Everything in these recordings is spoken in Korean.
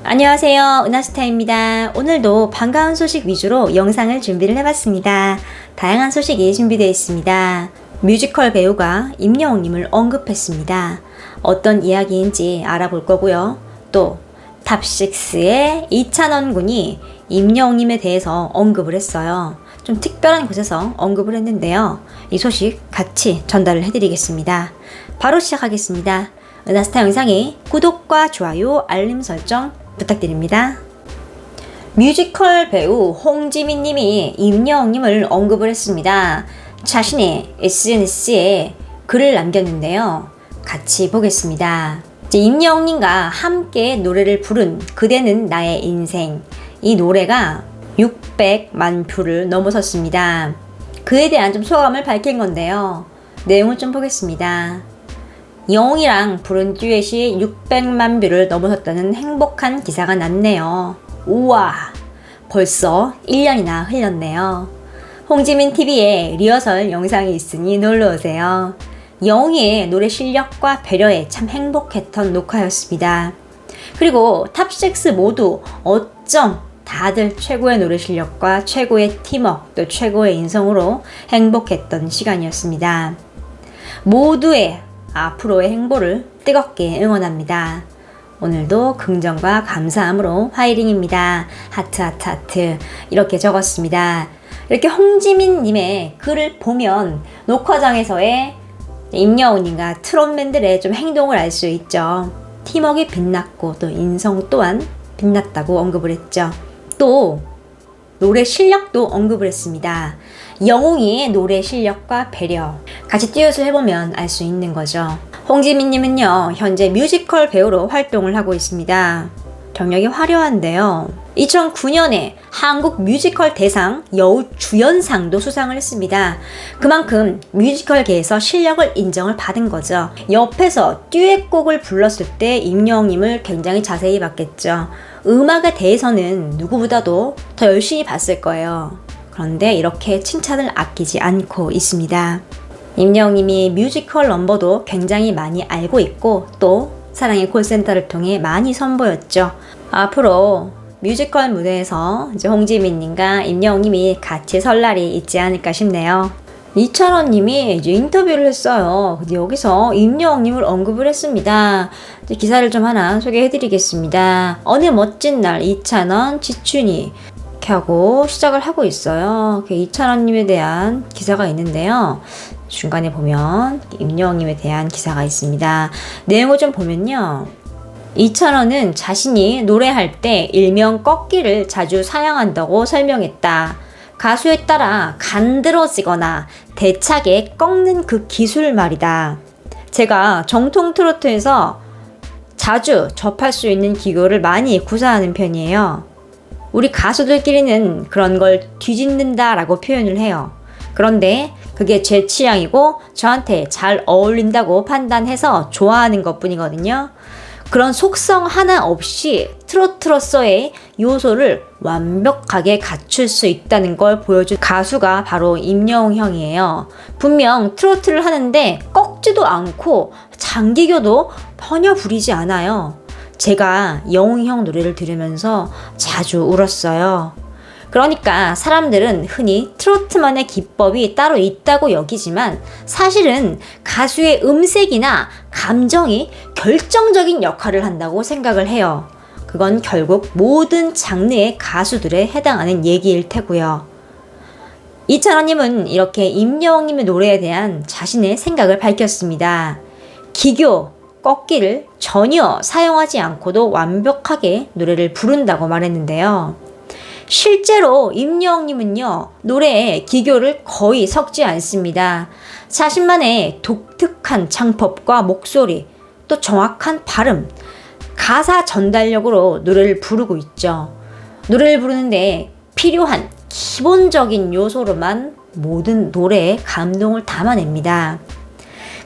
안녕하세요, 은하스타입니다. 오늘도 반가운 소식 위주로 영상을 준비를 해봤습니다. 다양한 소식이 준비되어 있습니다. 뮤지컬 배우가 임영웅님을 언급했습니다. 어떤 이야기인지 알아볼 거고요. 또 탑6의 이찬원 군이 임영웅님에 대해서 언급을 했어요. 좀 특별한 곳에서 언급을 했는데요. 이 소식 같이 전달을 해드리겠습니다. 바로 시작하겠습니다. 은하스타 영상에 구독과 좋아요, 알림 설정 부탁드립니다. 뮤지컬 배우 홍지민 님이 임영웅님을 언급을 했습니다. 자신의 SNS에 글을 남겼는데요. 같이 보겠습니다. 임영웅님과 함께 노래를 부른 그대는 나의 인생. 이 노래가 600만 뷰를 넘어섰습니다. 그에 대한 좀 소감을 밝힌 건데요. 내용을 좀 보겠습니다. 영웅이랑 부른 듀엣이 600만 뷰를 넘어섰다는 행복한 기사가 났네요. 우와, 벌써 1년이나 흘렀네요. 홍지민 TV에 리허설 영상이 있으니 놀러오세요. 영웅이의 노래 실력과 배려에 참 행복했던 녹화였습니다. 그리고 탑6 모두 어쩜 다들 최고의 노래 실력과 최고의 팀워크 또 최고의 인성으로 행복했던 시간이었습니다. 모두의 앞으로의 행보를 뜨겁게 응원합니다. 오늘도 긍정과 감사함으로 화이팅입니다. 하트 하트 하트 이렇게 적었습니다. 이렇게 홍지민님의 글을 보면 녹화장에서의 임영웅님과 트롯맨들의 좀 행동을 알 수 있죠. 팀워크가 빛났고 또 인성 또한 빛났다고 언급을 했죠. 또 노래 실력도 언급을 했습니다. 영웅이의 노래 실력과 배려 같이 듀엣을 해보면 알 수 있는 거죠. 홍지민님은요 현재 뮤지컬 배우로 활동을 하고 있습니다. 경력이 화려한데요. 2009년에 한국 뮤지컬 대상 여우주연상도 수상을 했습니다. 그만큼 뮤지컬계에서 실력을 인정을 받은 거죠. 옆에서 듀엣곡을 불렀을 때 임영웅님을 굉장히 자세히 봤겠죠. 음악에 대해서는 누구보다도 더 열심히 봤을 거예요. 그런데 이렇게 칭찬을 아끼지 않고 있습니다. 임영웅님이 뮤지컬 넘버도 굉장히 많이 알고 있고 또 사랑의 콜센터를 통해 많이 선보였죠. 앞으로 뮤지컬 무대에서 이제 홍지민님과 임영웅님이 같이 설 날이 있지 않을까 싶네요. 이찬원님이 이제 인터뷰를 했어요. 근데 여기서 임영웅님을 언급을 했습니다. 이제 기사를 좀 하나 소개해드리겠습니다. 어느 멋진 날 이찬원, 지춘이 이렇게 하고 시작을 하고 있어요. 이찬원님에 대한 기사가 있는데요. 중간에 보면 임영웅님에 대한 기사가 있습니다. 내용을 좀 보면요. 이찬원은 자신이 노래할 때 일명 꺾기를 자주 사용한다고 설명했다. 가수에 따라 간드러지거나 대차게 꺾는 그 기술 말이다. 제가 정통 트로트에서 자주 접할 수 있는 기교를 많이 구사하는 편이에요. 우리 가수들끼리는 그런 걸 뒤집는다 라고 표현을 해요. 그런데 그게 제 취향이고 저한테 잘 어울린다고 판단해서 좋아하는 것 뿐이거든요. 그런 속성 하나 없이 트로트로서의 요소를 완벽하게 갖출 수 있다는 걸 보여준 가수가 바로 임영웅 형이에요. 분명 트로트를 하는데 꺾지도 않고 장기교도 전혀 부리지 않아요. 제가 영웅 형 노래를 들으면서 자주 울었어요. 그러니까 사람들은 흔히 트로트만의 기법이 따로 있다고 여기지만 사실은 가수의 음색이나 감정이 결정적인 역할을 한다고 생각을 해요. 그건 결국 모든 장르의 가수들에 해당하는 얘기일 테고요. 이찬원님은 이렇게 임영웅님의 노래에 대한 자신의 생각을 밝혔습니다. 기교, 꺾기를 전혀 사용하지 않고도 완벽하게 노래를 부른다고 말했는데요. 실제로 임영웅님은요 노래에 기교를 거의 섞지 않습니다. 자신만의 독특한 창법과 목소리 또 정확한 발음 가사 전달력으로 노래를 부르고 있죠. 노래를 부르는데 필요한 기본적인 요소로만 모든 노래에 감동을 담아냅니다.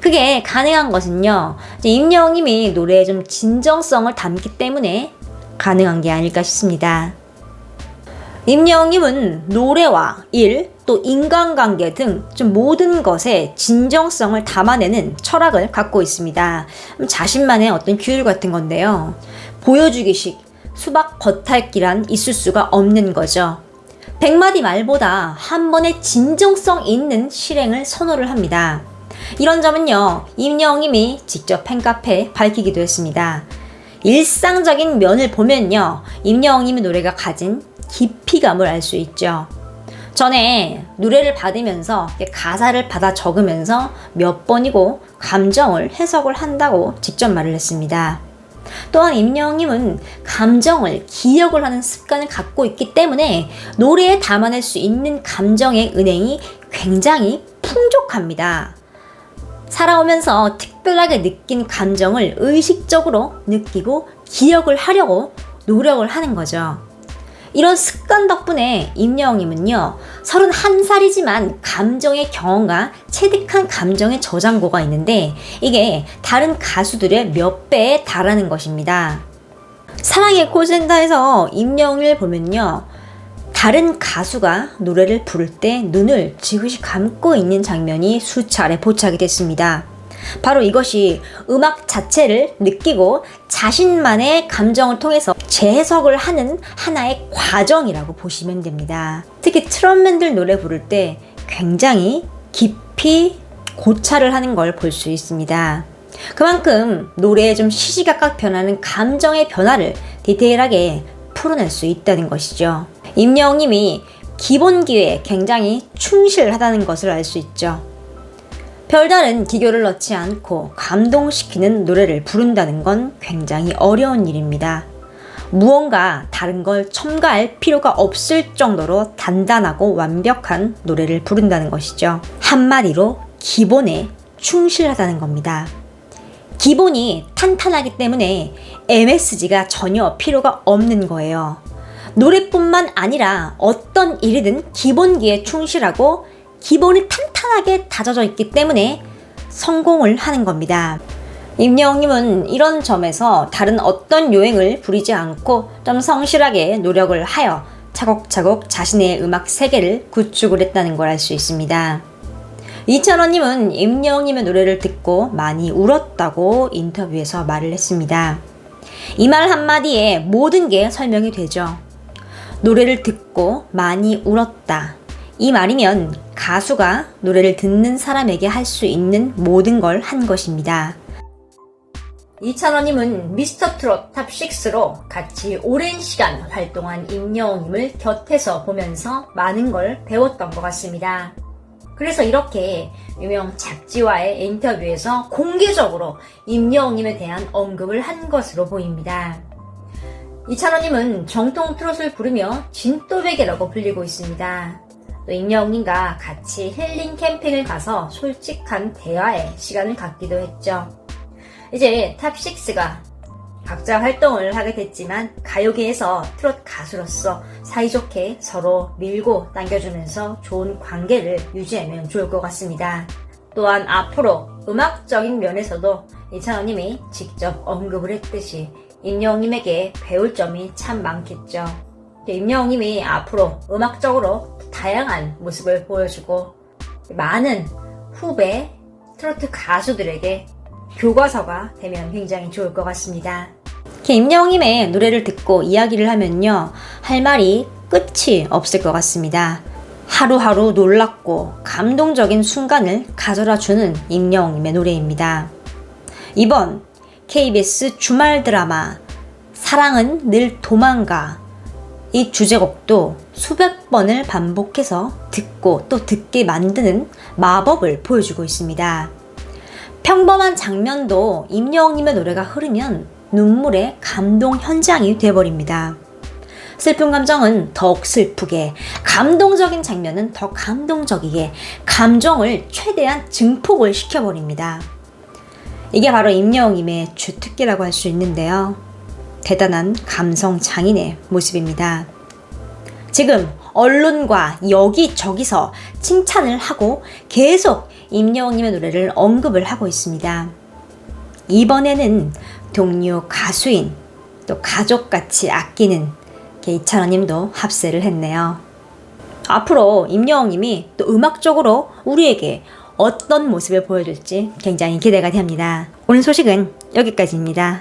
그게 가능한 것은요 임영웅님이 노래에 좀 진정성을 담기 때문에 가능한 게 아닐까 싶습니다. 임영웅님은 노래와 일, 또 인간관계 등 좀 모든 것에 진정성을 담아내는 철학을 갖고 있습니다. 자신만의 어떤 규율 같은 건데요. 보여주기식, 수박 겉핥기란 있을 수가 없는 거죠. 100마디 말보다 한 번에 진정성 있는 실행을 선호를 합니다. 이런 점은요, 임영웅님이 직접 팬카페에 밝히기도 했습니다. 일상적인 면을 보면요, 임영웅님의 노래가 가진 깊이감을 알 수 있죠. 전에 노래를 받으면서 가사를 받아 적으면서 몇 번이고 감정을 해석을 한다고 직접 말을 했습니다. 또한 임영웅님은 감정을 기억을 하는 습관을 갖고 있기 때문에 노래에 담아낼 수 있는 감정의 은행이 굉장히 풍족합니다. 살아오면서 특별하게 느낀 감정을 의식적으로 느끼고 기억을 하려고 노력을 하는 거죠. 이런 습관 덕분에 임영웅님은요, 31살이지만 감정의 경험과 체득한 감정의 저장고가 있는데 이게 다른 가수들의 몇 배에 달하는 것입니다. 사랑의 콜센터에서 임영웅을 보면요, 다른 가수가 노래를 부를 때 눈을 지그시 감고 있는 장면이 수차례 포착이 됐습니다. 바로 이것이 음악 자체를 느끼고 자신만의 감정을 통해서 재해석을 하는 하나의 과정이라고 보시면 됩니다. 특히 트롯맨들 노래 부를 때 굉장히 깊이 고찰을 하는 걸 볼 수 있습니다. 그만큼 노래에 좀 시시각각 변하는 감정의 변화를 디테일하게 풀어낼 수 있다는 것이죠. 임영웅님이 기본기에 굉장히 충실하다는 것을 알 수 있죠. 별다른 기교를 넣지 않고 감동시키는 노래를 부른다는 건 굉장히 어려운 일입니다. 무언가 다른 걸 첨가할 필요가 없을 정도로 단단하고 완벽한 노래를 부른다는 것이죠. 한마디로 기본에 충실하다는 겁니다. 기본이 탄탄하기 때문에 MSG가 전혀 필요가 없는 거예요. 노래뿐만 아니라 어떤 일이든 기본기에 충실하고 기본이 탄탄하게 다져져 있기 때문에 성공을 하는 겁니다. 임영웅님은 이런 점에서 다른 어떤 요행을 부리지 않고 좀 성실하게 노력을 하여 차곡차곡 자신의 음악 세계를 구축을 했다는 걸 알 수 있습니다. 이찬원님은 임영웅님의 노래를 듣고 많이 울었다고 인터뷰에서 말을 했습니다. 이 말 한마디에 모든 게 설명이 되죠. 노래를 듣고 많이 울었다. 이 말이면 가수가 노래를 듣는 사람에게 할 수 있는 모든 걸 한 것입니다. 이찬원님은 미스터트롯 탑6로 같이 오랜 시간 활동한 임영웅님을 곁에서 보면서 많은 걸 배웠던 것 같습니다. 그래서 이렇게 유명 잡지와의 인터뷰에서 공개적으로 임영웅님에 대한 언급을 한 것으로 보입니다. 이찬원님은 정통 트롯을 부르며 진또배기라고 불리고 있습니다. 또 임영웅님과 같이 힐링 캠핑을 가서 솔직한 대화의 시간을 갖기도 했죠. 이제 탑6가 각자 활동을 하게 됐지만 가요계에서 트롯 가수로서 사이좋게 서로 밀고 당겨주면서 좋은 관계를 유지하면 좋을 것 같습니다. 또한 앞으로 음악적인 면에서도 이찬원님이 직접 언급을 했듯이 임영웅님에게 배울 점이 참 많겠죠. 임영웅님이 앞으로 음악적으로 다양한 모습을 보여주고 많은 후배 트로트 가수들에게 교과서가 되면 굉장히 좋을 것 같습니다. 임영웅님의 노래를 듣고 이야기를 하면요, 할 말이 끝이 없을 것 같습니다. 하루하루 놀랍고 감동적인 순간을 가져다주는 임영웅님의 노래입니다. 이번 KBS 주말 드라마 사랑은 늘 도망가, 이 주제곡도 수백 번을 반복해서 듣고 또 듣게 만드는 마법을 보여주고 있습니다. 평범한 장면도 임영웅님의 노래가 흐르면 눈물의 감동 현장이 돼버립니다. 슬픈 감정은 더욱 슬프게, 감동적인 장면은 더 감동적이게 감정을 최대한 증폭을 시켜버립니다. 이게 바로 임영웅님의 주특기라고 할 수 있는데요. 대단한 감성 장인의 모습입니다. 지금 언론과 여기저기서 칭찬을 하고 계속 임영웅님의 노래를 언급을 하고 있습니다. 이번에는 동료 가수인 또 가족같이 아끼는 이찬원님도 합세를 했네요. 앞으로 임영웅님이 또 음악적으로 우리에게 어떤 모습을 보여줄지 굉장히 기대가 됩니다. 오늘 소식은 여기까지입니다.